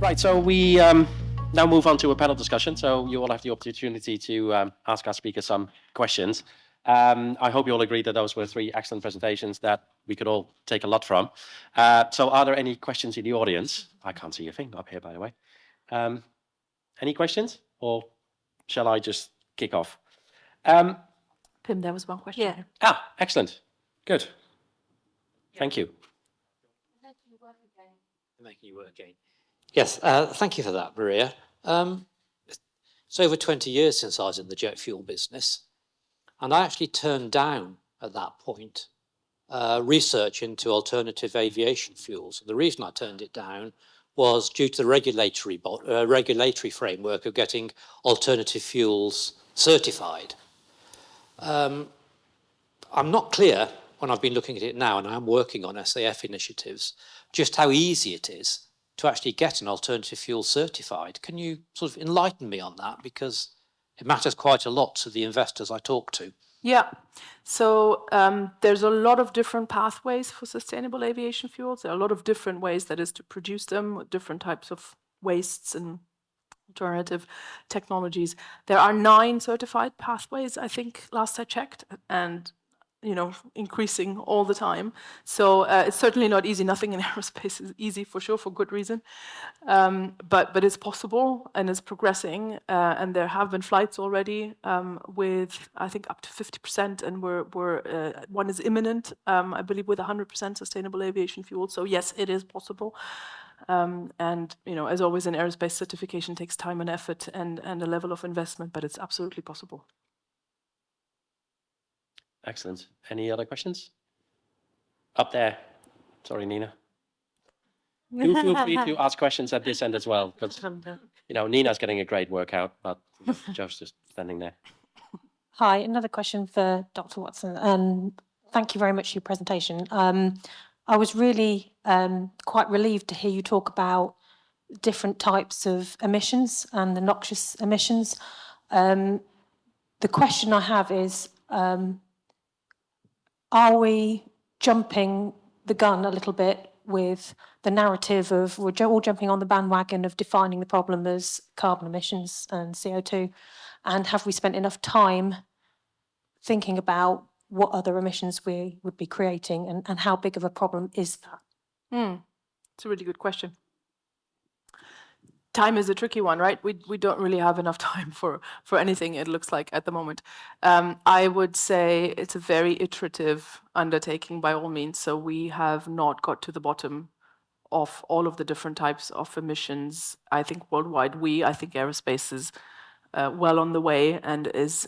Right, so we now move on to a panel discussion. So you all have the opportunity to ask our speakers some questions. I hope you all agree that those were 3 excellent presentations that we could all take a lot from. So are there any questions in the audience? I can't see a thing up here, by the way. Any questions, or shall I just kick off? Pim, there was one question. Yeah. Ah, excellent. Good. Thank you. Making you work again. Yes, thank you for that, Maria. It's over 20 years since I was in the jet fuel business, and I actually turned down at that point research into alternative aviation fuels. And the reason I turned it down was due to the regulatory framework of getting alternative fuels certified. I'm not clear, when I've been looking at it now, and I'm working on SAF initiatives, just how easy it is to actually get an alternative fuel certified. Can you sort of enlighten me on that? Because it matters quite a lot to the investors I talk to. Yeah, so there's a lot of different pathways for sustainable aviation fuels. There are a lot of different ways that is to produce them with different types of wastes and alternative technologies. There are 9 certified pathways, I think, last I checked, and increasing all the time. So it's certainly not easy. Nothing in aerospace is easy, for sure, for good reason. But it's possible, and it's progressing. And there have been flights already with, I think, up to 50%, and one is imminent, I believe, with 100% sustainable aviation fuel. So yes, it is possible. And as always in aerospace, certification takes time and effort and a level of investment, but it's absolutely possible. Excellent. Any other questions? Up there. Sorry, Nina. Do feel free to ask questions at this end as well, because Nina's getting a great workout, but Joe's just standing there. Hi, another question for Dr. Watson. Thank you very much for your presentation. I was really quite relieved to hear you talk about different types of emissions and the noxious emissions. The question I have is, are we jumping the gun a little bit with the narrative of we're all jumping on the bandwagon of defining the problem as carbon emissions and CO2? And have we spent enough time thinking about what other emissions we would be creating and how big of a problem is that? It's a really good question. Time is a tricky one, right? We don't really have enough time for anything, it looks like, at the moment. I would say it's a very iterative undertaking by all means. So we have not got to the bottom of all of the different types of emissions. I think worldwide, I think aerospace is well on the way and is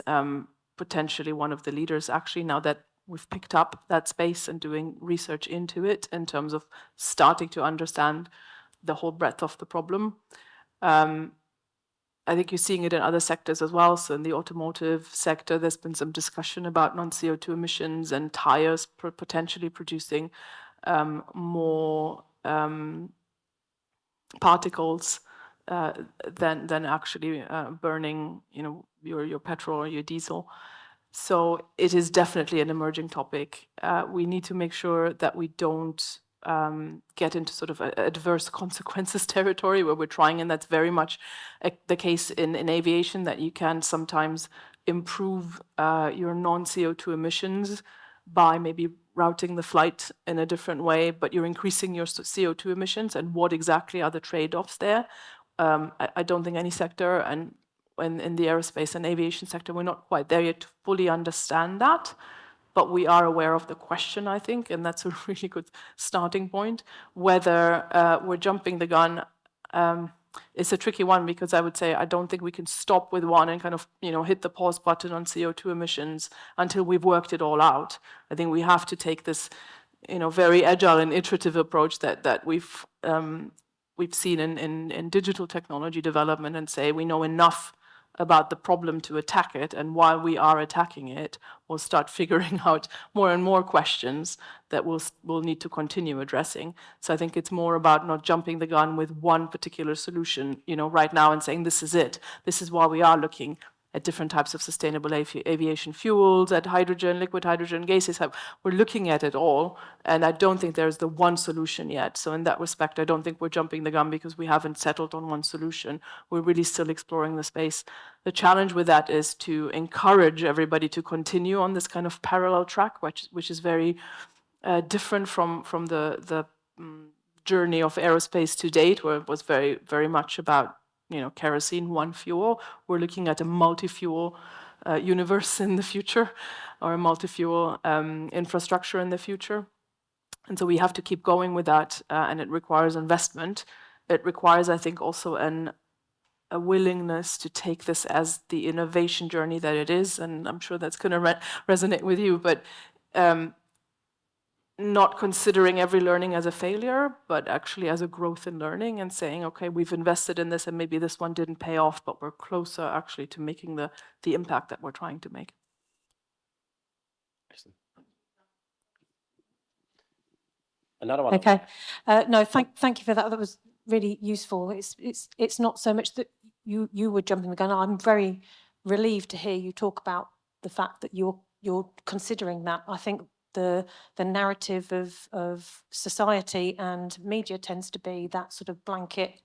potentially one of the leaders, actually, now that we've picked up that space and doing research into it in terms of starting to understand the whole breadth of the problem. I think you're seeing it in other sectors as well. So in the automotive sector, there's been some discussion about non-CO2 emissions and tires potentially producing more particles than actually burning, your petrol or your diesel. So it is definitely an emerging topic. We need to make sure that we don't get into sort of adverse consequences territory where we're trying, and that's very much the case in aviation, that you can sometimes improve your non-CO2 emissions by maybe routing the flight in a different way, but you're increasing your CO2 emissions, and what exactly are the trade-offs there? I don't think any sector, and in the aerospace and aviation sector, we're not quite there yet to fully understand that. But we are aware of the question, I think, and that's a really good starting point. Whether we're jumping the gun is a tricky one, because I would say I don't think we can stop with one and kind of hit the pause button on CO2 emissions until we've worked it all out. I think we have to take this very agile and iterative approach that we've seen in digital technology development, and say we know enough about the problem to attack it, and while we are attacking it, we'll start figuring out more and more questions that we'll need to continue addressing. So I think it's more about not jumping the gun with one particular solution, right now, and saying this is it. This is why we are looking at different types of sustainable aviation fuels, at hydrogen, liquid hydrogen, gases. We're looking at it all, and I don't think there's the one solution yet. So in that respect, I don't think we're jumping the gun because we haven't settled on one solution. We're really still exploring the space. The challenge with that is to encourage everybody to continue on this kind of parallel track, which is very different from the journey of aerospace to date, where it was very, very much about kerosene, one fuel. We're looking at a multi-fuel universe in the future, or a multi-fuel infrastructure in the future. And so we have to keep going with that, and it requires investment. It requires, I think, also a willingness to take this as the innovation journey that it is, and I'm sure that's going to resonate with you, but not considering every learning as a failure, but actually as a growth in learning, and saying, okay, we've invested in this and maybe this one didn't pay off, but we're closer actually to making the impact that we're trying to make. Excellent. Another one. Okay. No, thank you for that. That was really useful. It's not so much that you were jumping the gun. I'm very relieved to hear you talk about the fact that you're considering that. I think the narrative of society and media tends to be that sort of blanket,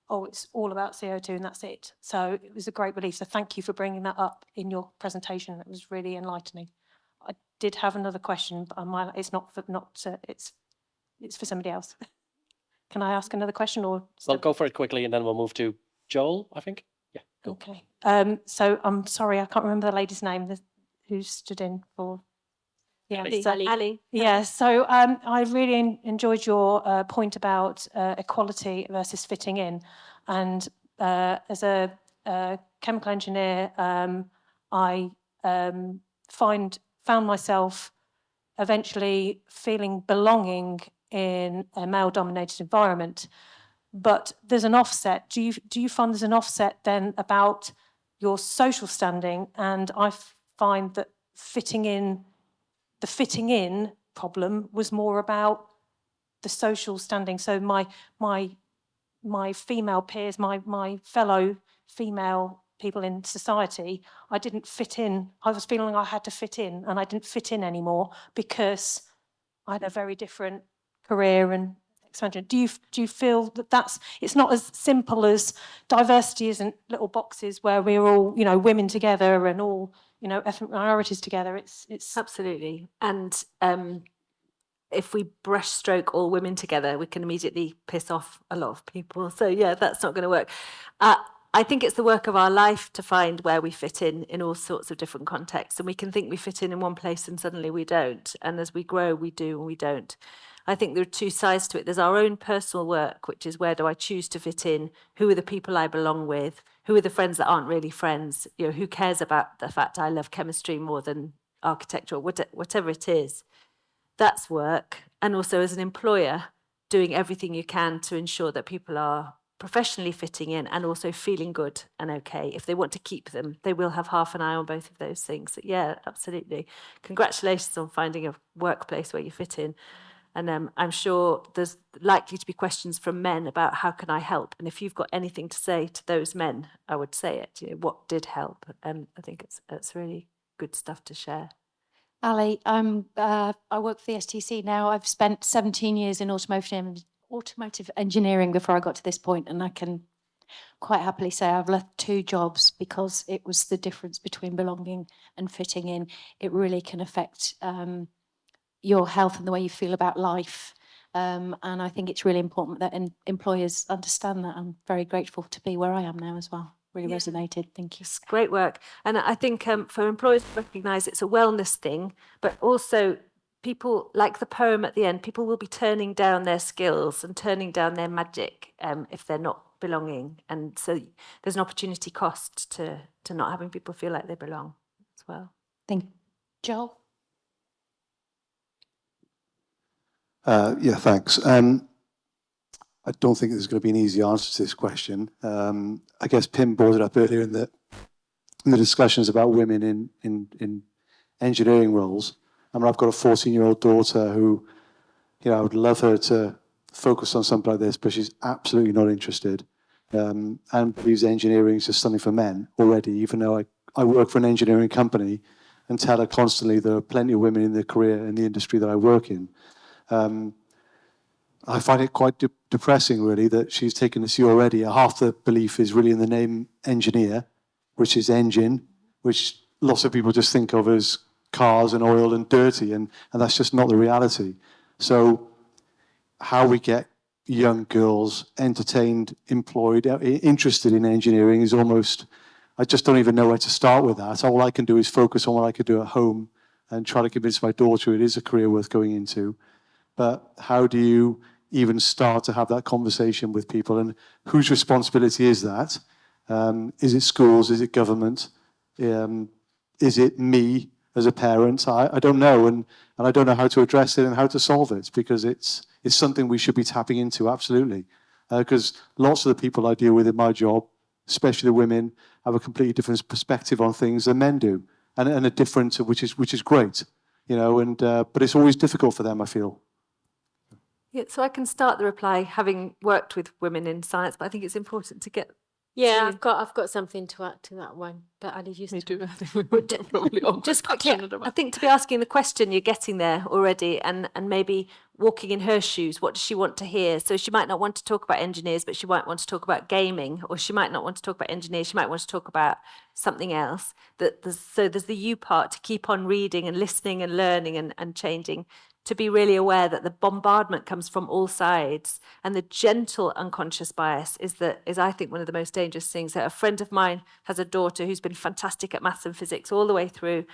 oh, it's all about CO2 and that's it. So it was a great relief. So thank you for bringing that up in your presentation. It was really enlightening. I did have another question, but it's not for it's for somebody else. Can I ask another question, or? Well, go for it quickly, and then we'll move to Joel, I think. Yeah. Go. Okay. So I'm sorry, I can't remember the lady's name who stood in for. Yeah, Ali. Yeah. So I really enjoyed your point about equality versus fitting in, and as a chemical engineer, I found myself eventually feeling belonging in a male-dominated environment. But there's an offset. Do you find there's an offset then about your social standing? And I find that the fitting in problem was more about the social standing. So my female peers, my fellow female people in society, I didn't fit in. I was feeling I had to fit in, and I didn't fit in anymore because I had a very different career and expansion. Do you feel that it's not as simple as diversity isn't little boxes where we're all women together and all ethnic minorities together? It's Absolutely. And if we brushstroke all women together, we can immediately piss off a lot of people. So yeah, that's not going to work. I think it's the work of our life to find where we fit in all sorts of different contexts. And we can think we fit in one place and suddenly we don't. And as we grow, we do and we don't. I think there are two sides to it. There's our own personal work, which is where do I choose to fit in? Who are the people I belong with? Who are the friends that aren't really friends? Who cares about the fact I love chemistry more than architecture, or whatever it is? That's work. And also as an employer, doing everything you can to ensure that people are professionally fitting in and also feeling good and okay. If they want to keep them, they will have half an eye on both of those things. So yeah, absolutely. Congratulations on finding a workplace where you fit in. And I'm sure there's likely to be questions from men about how can I help? And if you've got anything to say to those men, I would say it. What did help? And I think it's really good stuff to share. Ali, I work for the STC now. I've spent 17 years in automotive engineering before I got to this point, and I can quite happily say I've left 2 jobs because it was the difference between belonging and fitting in. It really can affect your health and the way you feel about life. And I think it's really important that employers understand that. I'm very grateful to be where I am now as well. Really resonated. Thank you. It's great work. And I think for employers to recognise it's a wellness thing, but also people, like the poem at the end, people will be turning down their skills and turning down their magic if they're not belonging. And so there's an opportunity cost to not having people feel like they belong as well. Thank you. Joel? Yeah, thanks. I don't think there's going to be an easy answer to this question. I guess Pim brought it up earlier in the discussions about women in engineering roles. I mean, I've got a 14-year-old daughter who, I would love her to focus on something like this, but she's absolutely not interested, and believes engineering is just something for men already, even though I work for an engineering company and tell her constantly there are plenty of women in their career in the industry that I work in. I find it quite depressing, really, that she's taken this view already. Half the belief is really in the name engineer, which is engine, which lots of people just think of as cars and oil and dirty, and that's just not the reality. So how we get young girls entertained, employed, interested in engineering is almost, I just don't even know where to start with that. All I can do is focus on what I could do at home and try to convince my daughter it is a career worth going into. But how do you even start to have that conversation with people, and whose responsibility is that? Is it schools? Is it government? Is it me as a parent? I don't know, and I don't know how to address it and how to solve it, because it's something we should be tapping into, absolutely. Because lots of the people I deal with in my job, especially the women, have a completely different perspective on things than men do, and a different, which is great, you know. And but it's always difficult for them, I feel. Yeah, so I can start the reply having worked with women in science, but I think it's important to get. Yeah, I've got something to add to that one, but I'll leave you. Me too. I think we were probably all Just quickly, passionate about. I think to be asking the question, you're getting there already, and maybe walking in her shoes. What does she want to hear? So she might not want to talk about engineers, but she might want to talk about gaming, or she might not want to talk about engineers. She might want to talk about something else. So there's the you part, to keep on reading and listening and learning and changing. To be really aware that the bombardment comes from all sides, and the gentle unconscious bias is I think one of the most dangerous things. That a friend of mine has a daughter who's been fantastic at maths and physics all the way through,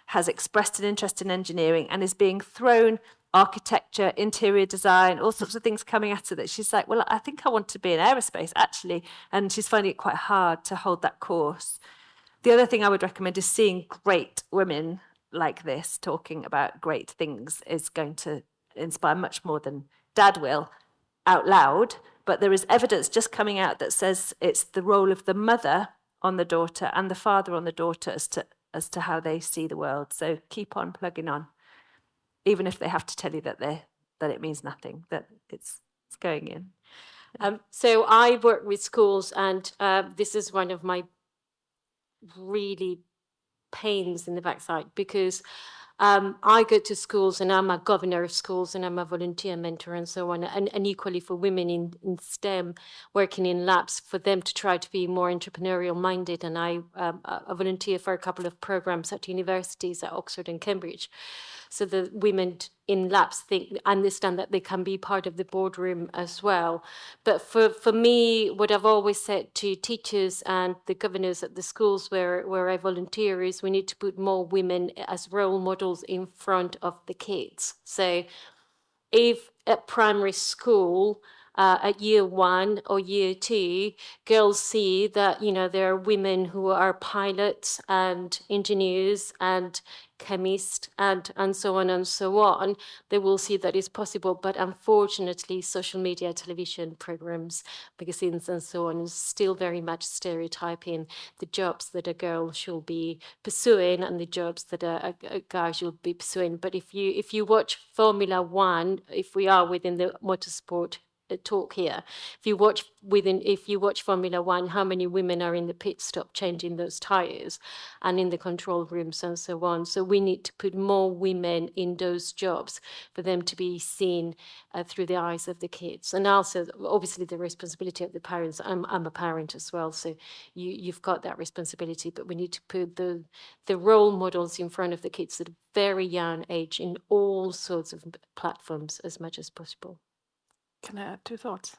has expressed an interest in engineering, and is being thrown architecture, interior design, all sorts of things coming at her that she's like, well, I think I want to be in aerospace actually, and she's finding it quite hard to hold that course. The other thing I would recommend is seeing great women like this talking about great things is going to inspire much more than Dad will out loud. But there is evidence just coming out that says it's the role of the mother on the daughter and the father on the daughter as to how they see the world. So keep on plugging on, even if they have to tell you that it means nothing, that it's going in. So I work with schools, and this is one of my really pains in the backside, because I go to schools and I'm a governor of schools and I'm a volunteer mentor and so on, and equally for women in STEM working in labs, for them to try to be more entrepreneurial minded. And I volunteer for a couple of programs at universities at Oxford and Cambridge, so the women in labs understand that they can be part of the boardroom as well. But for me, what I've always said to teachers and the governors at the schools where I volunteer is we need to put more women as role models in front of the kids. So if at primary school, at year 1 or year 2, girls see that, you know, there are women who are pilots and engineers and chemists and so on and so on, they will see that it's possible. But unfortunately, social media, television programs, magazines and so on is still very much stereotyping the jobs that a girl should be pursuing and the jobs that a guy should be pursuing. But if you watch Formula One, if we are within the motorsport talk here, if you watch Formula One, how many women are in the pit stop changing those tires and in the control rooms and so on? So we need to put more women in those jobs for them to be seen through the eyes of the kids. And also, obviously, the responsibility of the parents. I'm a parent as well, so you've got that responsibility. But we need to put the role models in front of the kids at a very young age in all sorts of platforms as much as possible. Can I add 2 thoughts?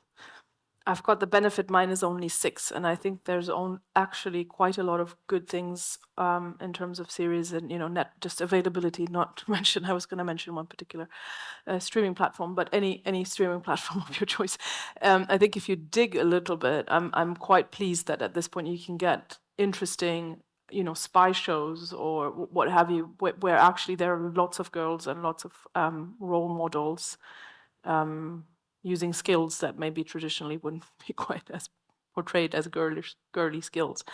I've got the benefit, mine is only 6, and I think there's actually quite a lot of good things in terms of series and, you know, net just availability, not to mention, I was going to mention one particular streaming platform, but any streaming platform of your choice. I think if you dig a little bit, I'm quite pleased that at this point you can get interesting, you know, spy shows or what have you, where actually there are lots of girls and lots of role models using skills that maybe traditionally wouldn't be quite as portrayed as girly skills.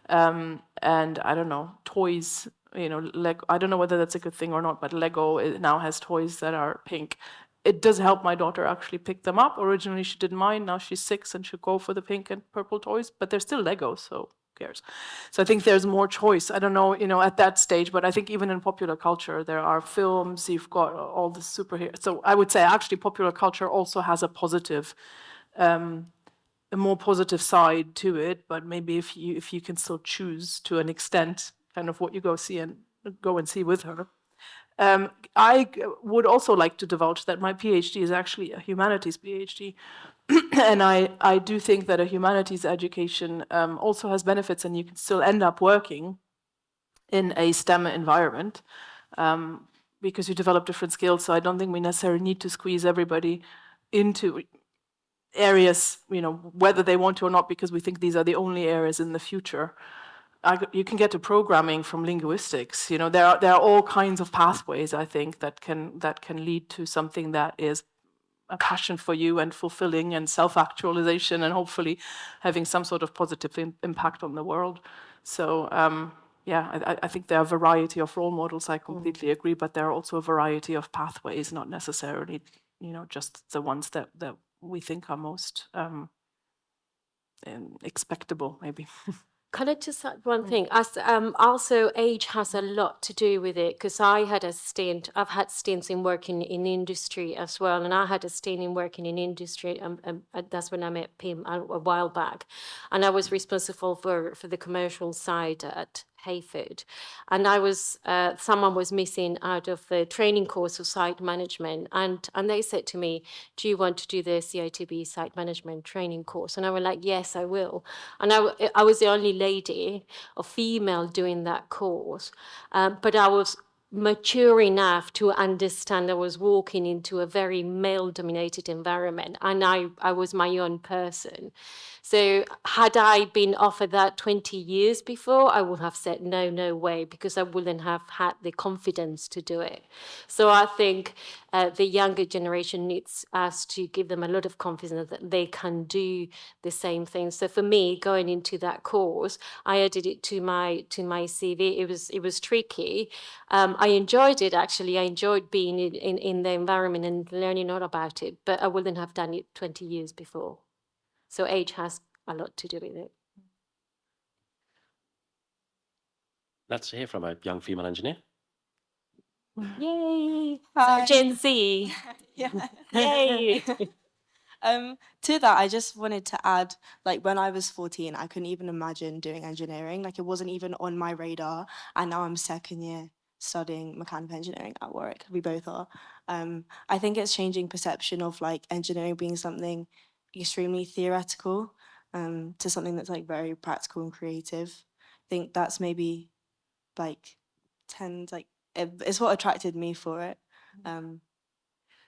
And I don't know, toys, you know, I don't know whether that's a good thing or not, but Lego now has toys that are pink. It does help my daughter actually pick them up. Originally she didn't mind, now she's 6 and she'll go for the pink and purple toys, but they're still Lego, so cares? So I think there's more choice. I don't know, at that stage, but I think even in popular culture, there are films, you've got all the superheroes. So I would say actually popular culture also has a more positive side to it, but maybe if you can still choose to an extent kind of what you go and see with her. I would also like to divulge that my PhD is actually a humanities PhD. And I do think that a humanities education also has benefits, and you can still end up working in a STEM environment because you develop different skills. So I don't think we necessarily need to squeeze everybody into areas, whether they want to or not, because we think these are the only areas in the future. You can get to programming from linguistics. There are all kinds of pathways, I think, that can lead to something that is a passion for you and fulfilling and self-actualization and hopefully having some sort of positive impact on the world. So I think there are a variety of role models. I completely agree, but there are also a variety of pathways, not necessarily, just the ones that we think are most expectable, maybe. Can I just add one thing? Also, age has a lot to do with it, because I've had stints in working in industry as well, and I had a stint in working in industry, that's when I met Pim a while back, and I was responsible for the commercial side at Hayford, and someone was missing out of the training course of site management, and they said to me, do you want to do the CITB site management training course? And I was like, yes, I will. And I was the only lady or female doing that course, but I was mature enough to understand I was walking into a very male-dominated environment, and I was my own person. So had I been offered that 20 years before, I would have said, no way, because I wouldn't have had the confidence to do it. So I think the younger generation needs us to give them a lot of confidence that they can do the same thing. So for me, going into that course, I added it to my CV. It was tricky. I enjoyed it, actually. I enjoyed being in the environment and learning all about it, but I wouldn't have done it 20 years before. So age has a lot to do with it. Let's hear from a young female engineer. Yay! Hi. Gen Z. Yeah. Yay! To that, I just wanted to add, when I was 14, I couldn't even imagine doing engineering. It wasn't even on my radar. And now I'm second year studying mechanical engineering at Warwick. We both are. I think it's changing perception of engineering being something extremely theoretical to something that's very practical and creative. I think that's maybe it's what attracted me for it.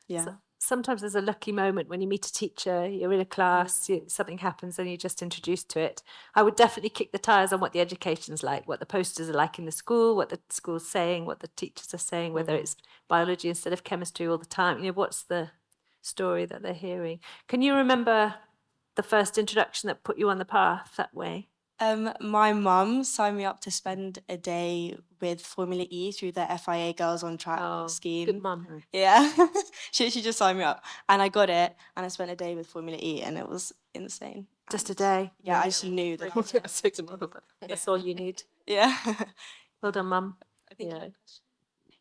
Yeah. So sometimes there's a lucky moment when you meet a teacher, you're in a class, something happens and you're just introduced to it. I would definitely kick the tires on what the education's like, what the posters are like in the school, what the school's saying, what the teachers are saying, whether it's biology instead of chemistry all the time. What's the story that they're hearing? Can you remember the first introduction that put you on the path that way? My mum signed me up to spend a day with Formula E through the FIA Girls on Track scheme. Good mum. Yeah, she just signed me up, and I got it, and I spent a day with Formula E, and it was insane. Just a day? Yeah, I just knew that. That's all you need. Yeah. Well done, Mum. Yeah.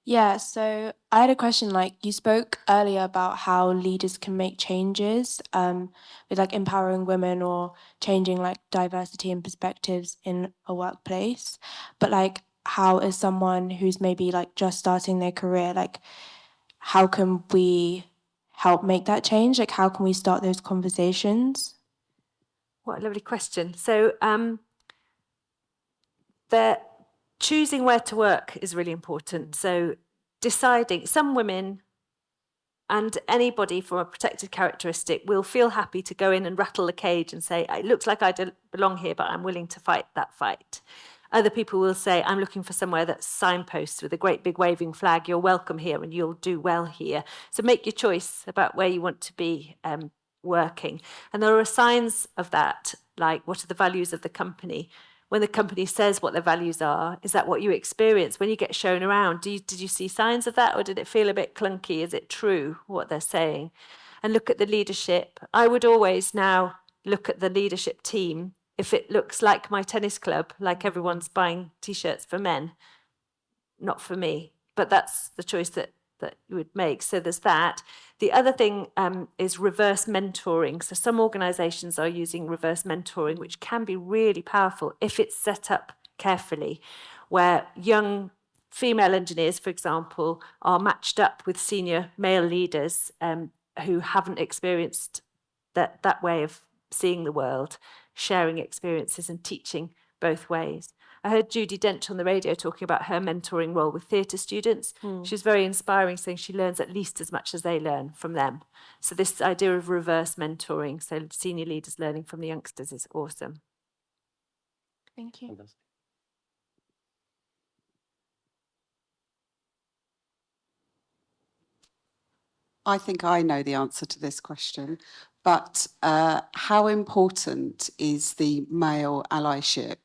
Yeah, so I had a question. You spoke earlier about how leaders can make changes with empowering women or changing diversity and perspectives in a workplace. But how is someone who's maybe just starting their career, how can we help make that change? How can we start those conversations? What a lovely question. So choosing where to work is really important. So deciding, some women and anybody from a protected characteristic will feel happy to go in and rattle the cage and say, it looks like I don't belong here, but I'm willing to fight that fight. Other people will say, I'm looking for somewhere that's signposts with a great big waving flag. You're welcome here and you'll do well here. So make your choice about where you want to be working. And there are signs of that, what are the values of the company? When the company says what their values are, is that what you experience? When you get shown around, did you see signs of that, or did it feel a bit clunky? Is it true what they're saying? And look at the leadership. I would always now look at the leadership team if it looks like my tennis club, like everyone's buying T-shirts for men, not for me. But that's the choice that you would make. So there's that. The other thing is reverse mentoring. So some organizations are using reverse mentoring, which can be really powerful if it's set up carefully, where young female engineers, for example, are matched up with senior male leaders who haven't experienced that way of seeing the world, sharing experiences and teaching both ways. I heard Judy Dench on the radio talking about her mentoring role with theatre students. She's very inspiring, saying she learns at least as much as they learn from them. So this idea of reverse mentoring, so senior leaders learning from the youngsters, is awesome. Thank you. I think I know the answer to this question, but how important is the male allyship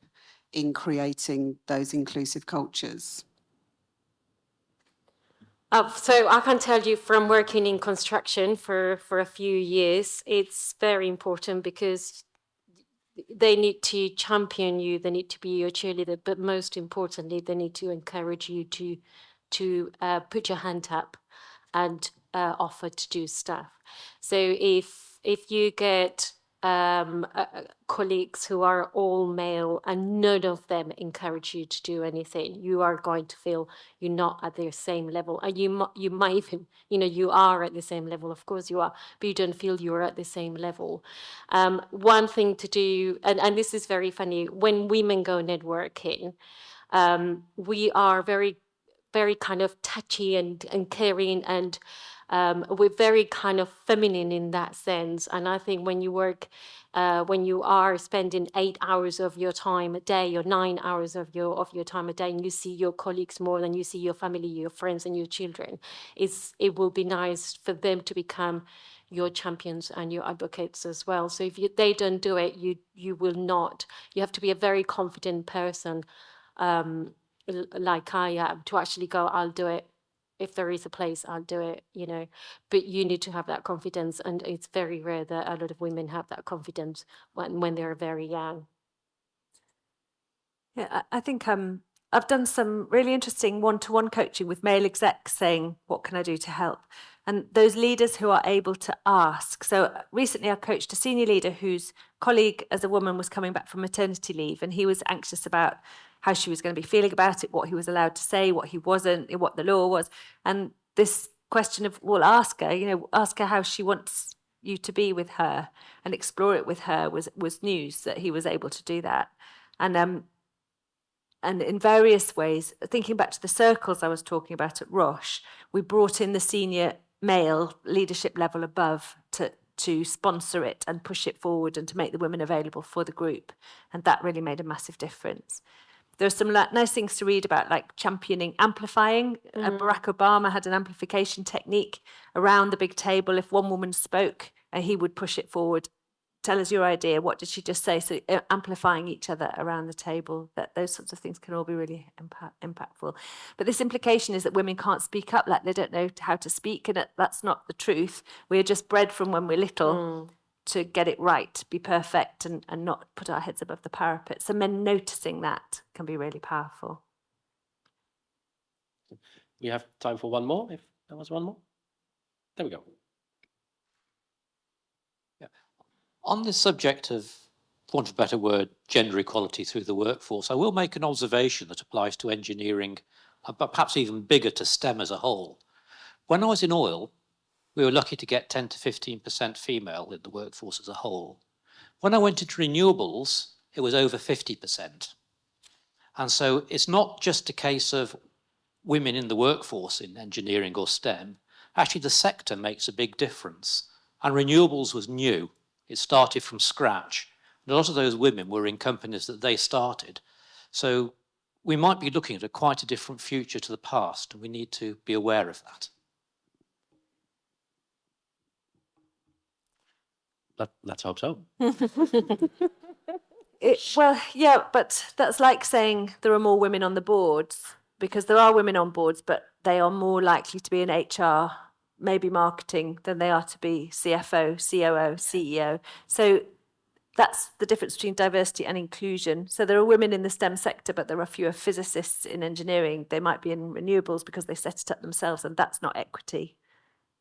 in creating those inclusive cultures? So I can tell you from working in construction for a few years, it's very important because they need to champion you, they need to be your cheerleader, but most importantly, they need to encourage you to put your hand up and offer to do stuff. So if you get colleagues who are all male and none of them encourage you to do anything, you are going to feel you're not at their same level. And you might even, you are at the same level, of course you are, but you don't feel you're at the same level. One thing to do, and this is very funny, when women go networking, we are very, very kind of touchy and caring, and we're very kind of feminine in that sense. And I think when you work, when you are spending 8 hours of your time a day or 9 hours of your time a day, and you see your colleagues more than you see your family, your friends, and your children, it will be nice for them to become your champions and your advocates as well. So if they don't do it, you will not. You have to be a very confident person, like I am, to actually go, I'll do it. If there is a place, I'll do it, but you need to have that confidence. And it's very rare that a lot of women have that confidence when they're very young. Yeah, I think I've done some really interesting one-to-one coaching with male execs saying, what can I do to help? And those leaders who are able to ask. So recently I coached a senior leader whose colleague as a woman was coming back from maternity leave, and he was anxious about how she was going to be feeling about it, what he was allowed to say, what he wasn't, what the law was. And this question of, well, ask her how she wants you to be with her and explore it with her was news that he was able to do that. And in various ways, thinking back to the circles I was talking about at Roche, we brought in the senior male leadership level above to sponsor it and push it forward and to make the women available for the group. And that really made a massive difference. There's some nice things to read about, like championing, amplifying. Barack Obama had an amplification technique around the big table. If one woman spoke, he would push it forward. Tell us your idea. What did she just say? So amplifying each other around the table, that those sorts of things can all be really impactful. But this implication is that women can't speak up, like they don't know how to speak. And that's not the truth. We're just bred from when we're little to get it right, be perfect, and not put our heads above the parapet. So men noticing that can be really powerful. We have time for one more, if there was one more. There we go. Yeah. On the subject of, for want of a better word, gender equality through the workforce, I will make an observation that applies to engineering, but perhaps even bigger to STEM as a whole. When I was in oil, we were lucky to get 10 to 15% female in the workforce as a whole. When I went into renewables, it was over 50%. And so it's not just a case of women in the workforce in engineering or STEM. Actually, the sector makes a big difference. And renewables was new. It started from scratch. And a lot of those women were in companies that they started. So we might be looking at quite a different future to the past, and we need to be aware of that. Let's hope so. Well, yeah, but that's like saying there are more women on the boards, because there are women on boards, but they are more likely to be in HR, maybe marketing, than they are to be CFO, COO, CEO. So that's the difference between diversity and inclusion. So there are women in the STEM sector, but there are fewer physicists in engineering. They might be in renewables because they set it up themselves, and that's not equity.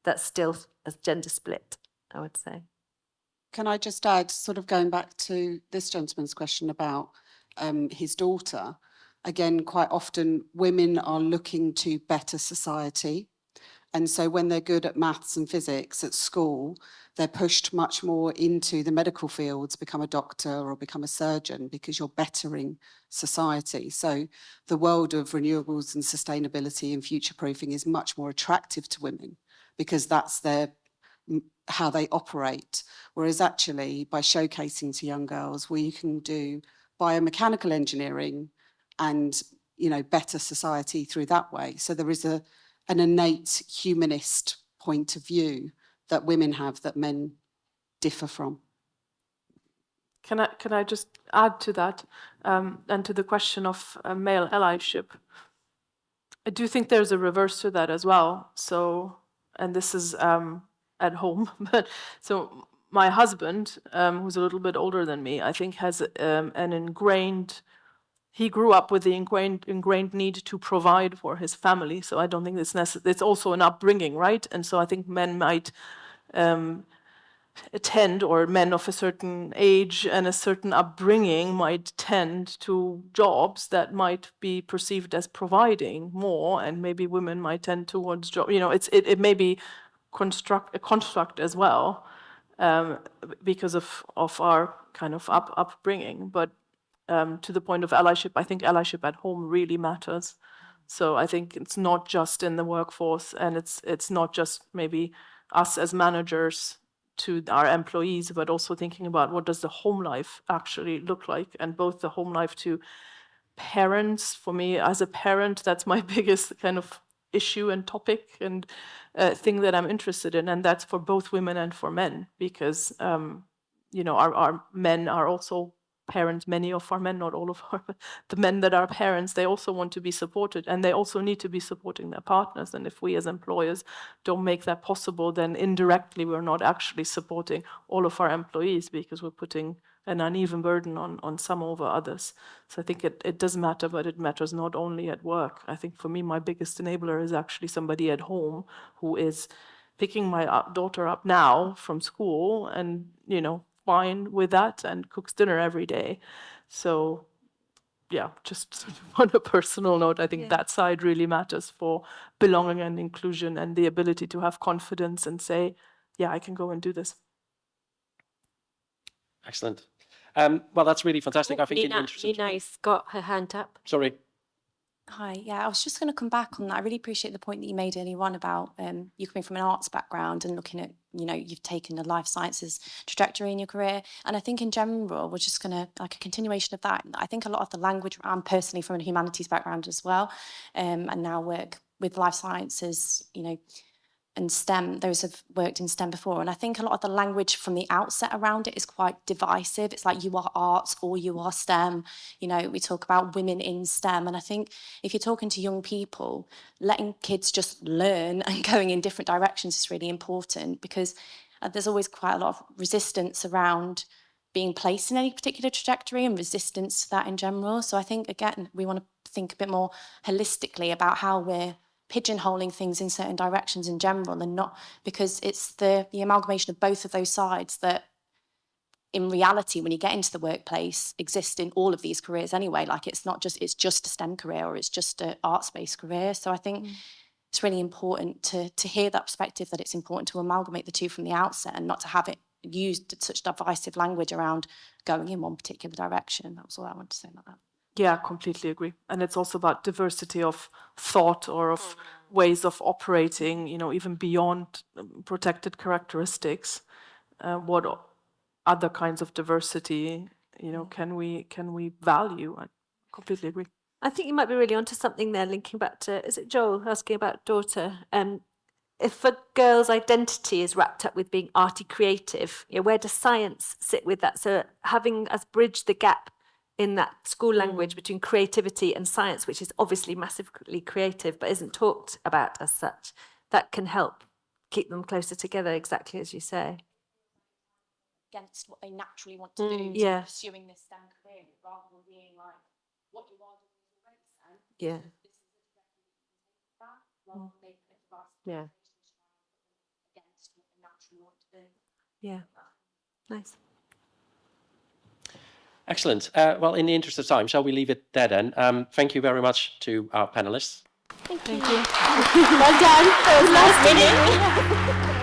That's still a gender split, I would say. Can I just add, sort of going back to this gentleman's question about his daughter, again, quite often women are looking to better society. And so when they're good at maths and physics at school, they're pushed much more into the medical fields, become a doctor or become a surgeon, because you're bettering society. So the world of renewables and sustainability and future-proofing is much more attractive to women because that's how they operate. Whereas actually, by showcasing to young girls, well, you can do biomechanical engineering and, you know, better society through that way. So there is an innate humanist point of view that women have that men differ from. Can I just add to that, and to the question of male allyship? I do think there's a reverse to that as well. So, and this is at home, but so my husband, who's a little bit older than me, I think has an ingrained. He grew up with the ingrained need to provide for his family. So I don't think it's necessary. It's also an upbringing, right? And so I think men might tend, or men of a certain age and a certain upbringing might tend to jobs that might be perceived as providing more, and maybe women might tend towards job. You know, it may be a construct as well, because of our kind of upbringing, but. To the point of allyship, I think allyship at home really matters. So I think it's not just in the workforce, and it's not just maybe us as managers to our employees, but also thinking about what does the home life actually look like, and both the home life to parents. For me, as a parent, that's my biggest kind of issue and topic and thing that I'm interested in, and that's for both women and for men, because you know, our men are also parents. Many of our men, not all of our, the men that are parents, they also want to be supported, and they also need to be supporting their partners. And if we as employers don't make that possible, then indirectly we're not actually supporting all of our employees, because we're putting an uneven burden on some over others. So I think it does matter, but it matters not only at work. I think for me, my biggest enabler is actually somebody at home who is picking my daughter up now from school, and, you know, fine with that, and cooks dinner every day. So yeah, just on a personal note, I think that side really matters for belonging and inclusion, and the ability to have confidence and say, yeah, I can go and do this. Excellent. Well, that's really fantastic. I think Nina's got her hand up. Sorry. Hi, yeah, I was just going to come back on that. I really appreciate the point that you made earlier on about you coming from an arts background and looking at, you know, you've taken a life sciences trajectory in your career. And I think in general, we're just going to, like a continuation of that, I think a lot of the language, I'm personally from a humanities background as well, and now work with life sciences, you know, and STEM, those have worked in STEM before. And I think a lot of the language from the outset around it is quite divisive. It's like you are arts or you are STEM. You know, we talk about women in STEM. And I think if you're talking to young people, letting kids just learn and going in different directions is really important, because there's always quite a lot of resistance around being placed in any particular trajectory, and resistance to that in general. So I think, again, we want to think a bit more holistically about how we're pigeonholing things in certain directions in general, and not, because it's the amalgamation of both of those sides that in reality, when you get into the workplace, exist in all of these careers anyway. Like it's just a STEM career, or it's just an arts-based career. So I think it's really important to hear that perspective, that it's important to amalgamate the two from the outset, and not to have it used such divisive language around going in one particular direction. That was all I wanted to say about that. Yeah, completely agree. And it's also about diversity of thought, or of ways of operating, you know, even beyond protected characteristics. What other kinds of diversity, you know, can we value? I completely agree. I think you might be really onto something there, linking back to, is it Joel asking about daughter? If a girl's identity is wrapped up with being arty creative, you know, where does science sit with that? So having us bridge the gap in that school language between creativity and science, which is obviously massively creative but isn't talked about as such, that can help keep them closer together, exactly as you say. against what they naturally want to do, Yeah. pursuing this STEM career rather than being like, what you are doing is a race, and Yeah. this is a trajectory that you can take that, rather than making it about Yeah. against what they naturally want to do. Yeah. Nice. Excellent. Well, in the interest of time, shall we leave it there then? Thank you very much to our panelists. Thank Thank you. you. Well done. That was last minute.